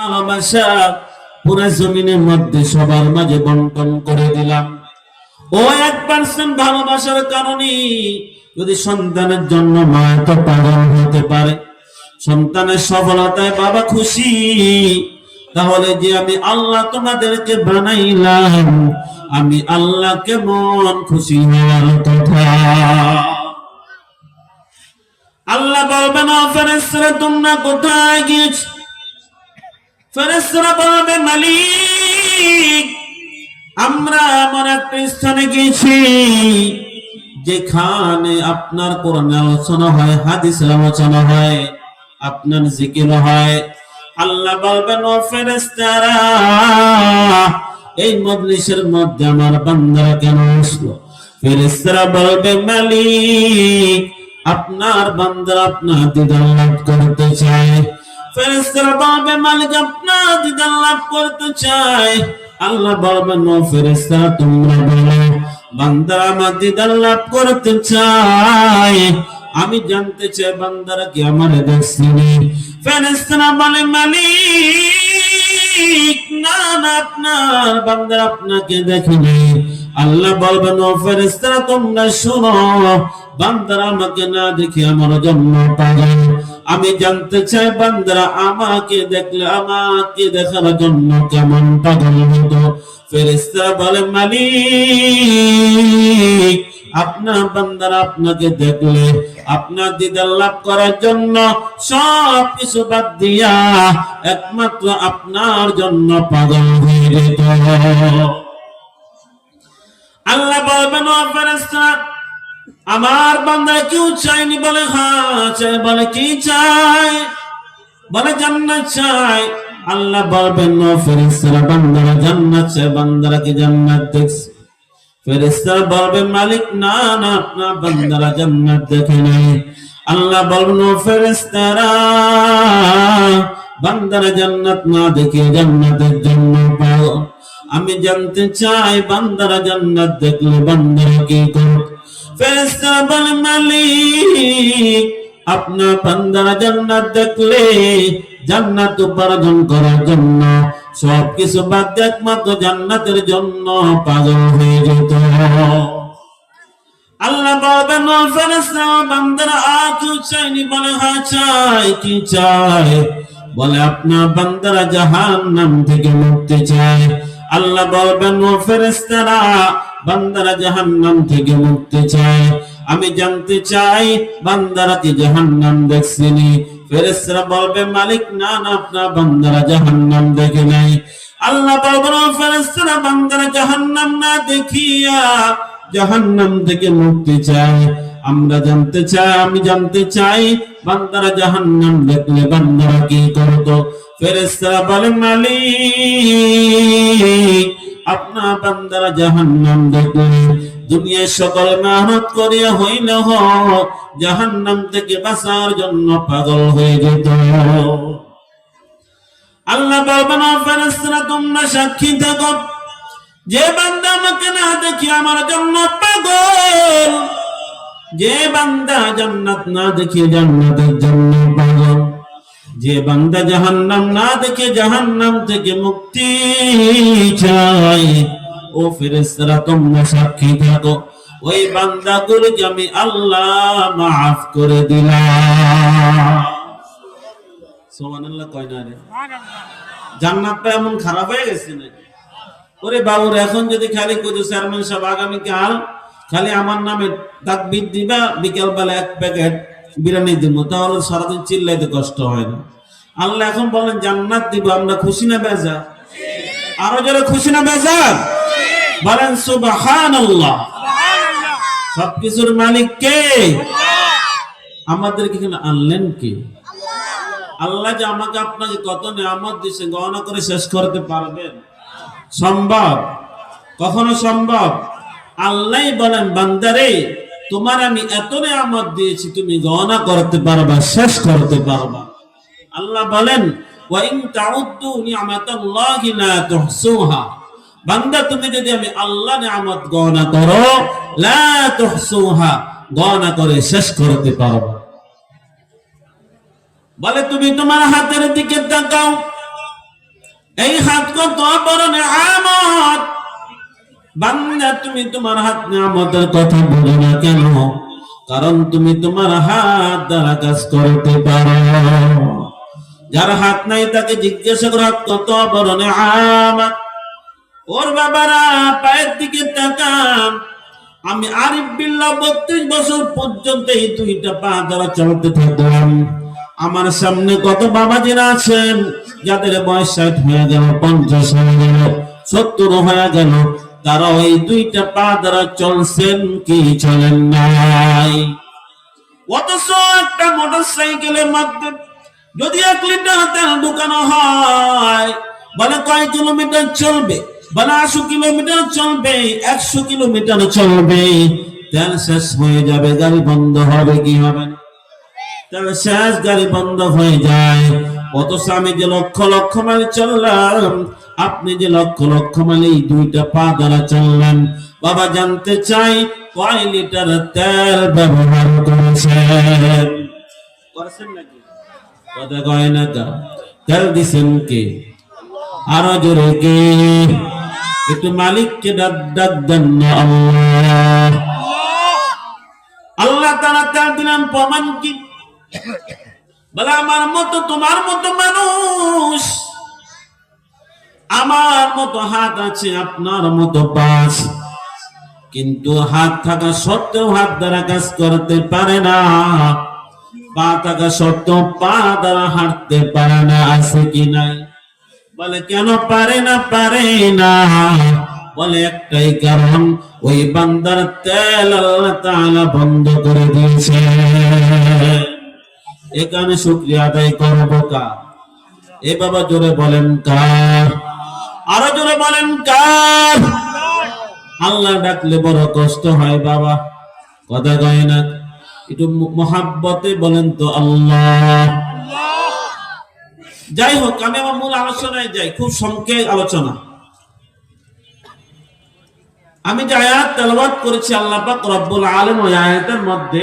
ভালোবাসা পুরো জমিনের মধ্যে সবার মাঝে বন্টন করে দিলাম। ও 1% ভালোবাসার কারণে যদি সন্তানের জন্য মা এত পাগল হতে পারে, সন্তানের সফলতায় বাবা খুশি, তাহলে যে আমি আল্লাহ তোমাদেরকে বানাইলাম, আমি আল্লাহ কেমন খুশি হওয়ার কথা। আল্লাহ বলবেন, ও ফেরেশতারা তোমরা কোথায় গিয়েছ? ফেরেশতারা বলবে, মালিক আমরা এমন একটা স্থানে গিয়েছি যেখানে আপনার কোরআন আলোচনা হয়, হাদিসের আলোচনা হয়, আপনার জিকির হয়। আল্লাহ বলবেন, ও ফেরেশতারা এই মজলিসের মধ্যে আমার বান্দারা কেন আসলো? ফেরেশতারা বলবে, মালিক আপনার বান্দারা আপনার দিদার লাভ করতে চায়। ফেরেশতারা বলবে, মালিক আপনার দিদার লাভ করতে চায়। আল্লাহ বলবেন, ও ফেরেশতারা তোমরা বলো বান্দারা আমার দিদার লাভ করতে চায়, আমি জানতে চাই বান্দারা কি আমার দেখছেনি? ফেরেশতারা বলে, মালিক না না আপনার বান্দারা আপনাকে দেখেনি। আল্লাহ বলবেন, ও ফেরেশতারা তোমরা শোনো বান্দারা আমাকে না দেখে আমার জন্য পাগল, আমি জানতে চাই বান্দারা আমাকে দেখলে আমাকে দেখার জন্য কেমন পাগল হতো। ফেরেশতারা বলে, মালিক আপনার বান্দারা আপনাকে দেখলে আপনার দিদার লাভ করার জন্য সব কিছু বাদ দিয়া একমাত্র আপনার জন্য পাগল হয়ে যেত। আল্লাহ বলবেন, ও ফেরেশতারা আমার বান্দারা কেউ চায়নি? বলে হ্যাঁ চাই। বলে কি চাই? বলে জান্নাত চাই। আল্লাহ বলবেন, ও ফেরেশতারা বান্দারা জান্নাত চায়, বান্দারা কি জান্নাত দেখছে? ফেরেশতারা বলবে, মালিক না না আপনার বান্দারা জান্নাত দেখে নাই। আল্লাহ বলবেন, ও ফেরেশতারা বান্দারা জান্নাত না দেখে জান্নাতের জন্য পাগল, আমি জানতে চাই বান্দারা জান্নাত দেখলে বান্দারা কি করে? ফেরেশতারা বলে, মালিক আপনার বান্দারা জান্নাত দেখলে জান্নাত উপার্জন করার জন্য সবকিছু বাদ দিয়ে একমাত্র জান্নাতের জন্য পাগল হয়ে যেত। আল্লাহ বলবেন, ও ফেরেশতারা বান্দারা আর কেউ চায়নি? বলে হ্যাঁ চাই। কি চাই? বলে আপনার বান্দারা জাহান্নাম থেকে মুক্তি চায়। আল্লাহ বলবেন, ও ফেরেশতারা বান্দারা জাহান্নাম থেকে মুক্তি চায়, আমি জানতে চাই বান্দারা কি জাহান্নাম দেখছেনি? ফেরেশতারা বলবে, মালিক না না আপনার বান্দারা জাহান্নাম দেখে নাই। আল্লাহ বলবেন, ও ফেরেশতারা বান্দারা জাহান্নাম না দেখিয়া জাহান্নাম থেকে মুক্তি চায়, আমরা জানতে চাই আমি জানতে চাই বান্দারা জাহান্নাম দেখলে বান্দারা কি করতো? ফেরেশতারা বলে, মালিক আপনার বান্দারা জাহান্নাম দেখলে দুনিয়ার সকল মেহনত করিয়া হইলে জাহান্নাম থেকে বাঁচার জন্য পাগল হয়ে যেত। আল্লাহ বলবেন, ও ফেরেশতারা তোমরা সাক্ষী থাকো যে বান্দা আমাকে না দেখি আমার জন্য পাগল, যে বান্দা জান্নাত না দেখি জান্নাতের জন্য পাগল, যে বান্দা জাহান্নাম না দেখে জাহান্নাম থেকে মুক্তি চায়, ও ফেরেশতারা তোমরা সাক্ষী থাকো ওই বান্দাগুলোকে আমি আল্লাহ মাফ করে দিলাম। সুবহানাল্লাহ কয় না রে? জান্নাতটা এমন খারাপ হয়ে গেছে নাকি? ওরে বাবুর এখন যদি খালি কইতো চেয়ারম্যান সাহেব আগামীকাল খালি আমার নামে তাকবীর দিবা, বিকেল বেলা 1 প্যাকেট বিরিয়ানি দিব, তাহলে সারাদিন চিল্লাইতে কষ্ট হয় না। আল্লাহ এখন বলেন জান্নাত দিব, আমরা খুশি না বেজার? আরো যারা খুশি না বেজার বলেন সুবহানাল্লাহ। সবকিছুর মালিক কে? আমাদেরকে এখানে আনলেন কে? আল্লাহ যে আমাকে আপনাকে কত নিয়ামত দিয়েছে গণনা করে শেষ করতে পারবেন? সম্ভব? কখনো সম্ভব? আল্লাহ বলেন, বান্দারে তোমার আমি এত নিয়ামত দিয়েছি তুমি গণনা করতে পারবা, শেষ করতে পারবা। আল্লাহ বলেন, ওয়া ইন তাউদ্দু নি'মাতাল্লাহি লা তুহসুহা, বান্দা তুমি যদি আমি আল্লাহ নিয়ামত গণনা করো লা তুহসুহা, গণনা করে শেষ করতে পারবা। বলে তুমি তোমার হাতের দিকে তাকাও, এই হাত কত বড় নিয়ামত। বান্দা তুমি তোমার হাত নিয়ামতের কথা বলো না কেন? কারণ তুমি তোমার হাত দ্বারা কাজ করতে পারো। যার হাত নাই তাকে জিজ্ঞাসা করো হাত কত বড় নিয়ামত। ওর বাবারা পায়ের দিকে তাকান। আমি আরিফ বিল্লাহ 32 বছর পর্যন্ত এই দুইটা পা দ্বারা চলতে থাকলাম। আমার সামনে কত বাবাজিরা আছেন যাদের বয়স 60 হয়ে গেল, 50 হয়ে গেল, 70 হয়ে গেল, তারা ওই দুইটা পা দ্বারা চলছেন কি চলেন নাই? অথচ একটা মোটর সাইকেলের মধ্যে যদি 1 লিটার তেল ঢুকানো হয়, বলে কয় কিলোমিটার চলবে? বলে 80 কিলোমিটার চলবে, 100 কিলোমিটার চলবে। তেল শেষ হয়ে যাবে, গাড়ি বন্ধ হবে কি হবে না? তেল শেষ, গাড়ি বন্ধ হয়ে যায়। অথচ আমি যে লক্ষ লক্ষ মাইল চললাম, আপনি যে লক্ষ লক্ষ মাইল এই দুইটা পা দ্বারা চললেন। বাবা জানতে চাই কয় লিটার তেল ব্যবহার করেছেন? করেছেন নাকি? কথা কয় না কা? তেল দিছেন কে? আরো জোরে কে? একটু মালিককে ডাক দেন না আল্লাহ। আল্লাহ তাআলা তেল দিলেন প্রমাণ কি? বলে আমার মতো তোমার মতো মানুষ, আমার মতো হাত আছে, আপনার মতো পা আছে, কিন্তু হাত থাকা সত্ত্বেও হাত দ্বারা কাজ করতে পারে না, পা থাকা সত্ত্বেও পা দ্বারা হাঁটতে পারে না। আছে কি নাই? বলে কেন পারে না? পারে না বলে একটাই কারণ, ওই বান্দার তেল আল্লাহ তাআলা বন্ধ করে দিয়েছে। এখানে শুকরিয়া আদায় করব কার? এ বাবা জোরে বলেন কার? আরো জোরে বলেন কার? আল্লাহ ডাকলে বড় কষ্ট হয় বাবা, কথা কয় না? একটু মোহাব্বতে বলেন তো আল্লাহ। যাই হোক, আমি আমার মূল আলোচনায় যাই, খুব সংক্ষেপ আলোচনা। আমি যে আয়াত তেলাওয়াত করেছি, আল্লাহ পাক রব্বুল আলামিন ওই আয়াতের মধ্যে